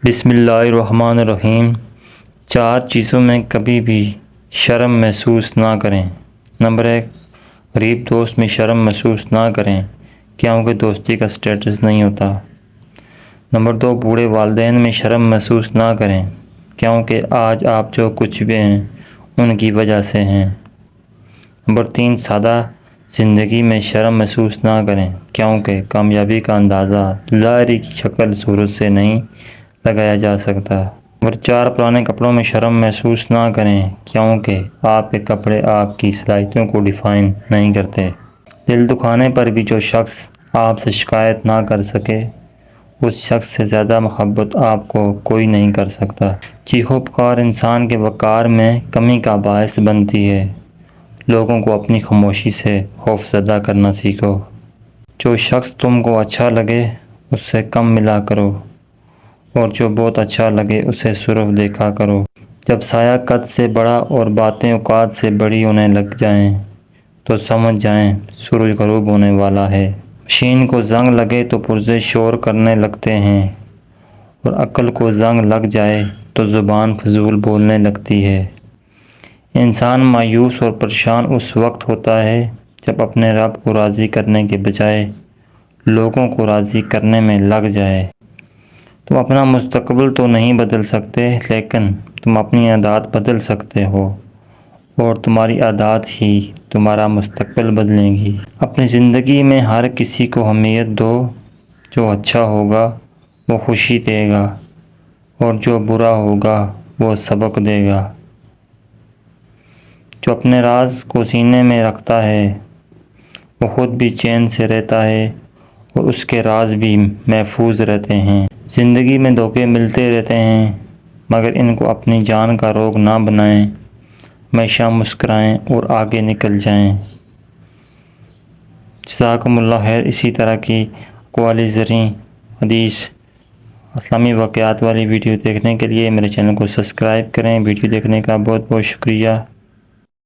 بسم اللہ الرحمن الرحیم۔ 4 چیزوں میں کبھی بھی شرم محسوس نہ کریں۔ نمبر 1، غریب دوست میں شرم محسوس نہ کریں کیونکہ دوستی کا سٹیٹس نہیں ہوتا۔ نمبر 2، بوڑھے والدین میں شرم محسوس نہ کریں کیونکہ آج آپ جو کچھ بھی ہیں ان کی وجہ سے ہیں۔ نمبر 3، سادہ زندگی میں شرم محسوس نہ کریں کیونکہ کامیابی کا اندازہ ظاہری کی شکل صورت سے نہیں لگایا جا سکتا۔ نمبر 4، پرانے کپڑوں میں شرم محسوس نہ کریں کیونکہ آپ کے کپڑے آپ کی صلاحیتوں کو ڈیفائن نہیں کرتے۔ دل دکھانے پر بھی جو شخص آپ سے شکایت نہ کر سکے اس شخص سے زیادہ محبت آپ کو کوئی نہیں کر سکتا۔ چیخو پکار انسان کے وقار میں کمی کا باعث بنتی ہے۔ لوگوں کو اپنی خاموشی سے خوف زدہ کرنا سیکھو۔ جو شخص تم کو اچھا لگے اس سے کم ملا کرو اور جو بہت اچھا لگے اسے صرف دیکھا کرو۔ جب سایہ قد سے بڑا اور باتیں اوقات سے بڑی ہونے لگ جائیں تو سمجھ جائیں سورج غروب ہونے والا ہے۔ مشین کو زنگ لگے تو پرزے شور کرنے لگتے ہیں اور عقل کو زنگ لگ جائے تو زبان فضول بولنے لگتی ہے۔ انسان مایوس اور پریشان اس وقت ہوتا ہے جب اپنے رب کو راضی کرنے کے بجائے لوگوں کو راضی کرنے میں لگ جائے۔ تم اپنا مستقبل تو نہیں بدل سکتے لیکن تم اپنی عادات بدل سکتے ہو اور تمہاری عادات ہی تمہارا مستقبل بدلیں گی۔ اپنی زندگی میں ہر کسی کو اہمیت دو۔ جو اچھا ہوگا وہ خوشی دے گا اور جو برا ہوگا وہ سبق دے گا۔ جو اپنے راز کو سینے میں رکھتا ہے وہ خود بھی چین سے رہتا ہے اور اس کے راز بھی محفوظ رہتے ہیں۔ زندگی میں دھوکے ملتے رہتے ہیں مگر ان کو اپنی جان کا روگ نہ بنائیں۔ ہمیشہ مسکرائیں اور آگے نکل جائیں۔ جزاکم اللہ خیر۔ اسی طرح کی اقوال زرعی، حدیث، اسلامی واقعات والی ویڈیو دیکھنے کے لیے میرے چینل کو سبسکرائب کریں۔ ویڈیو دیکھنے کا بہت بہت شکریہ۔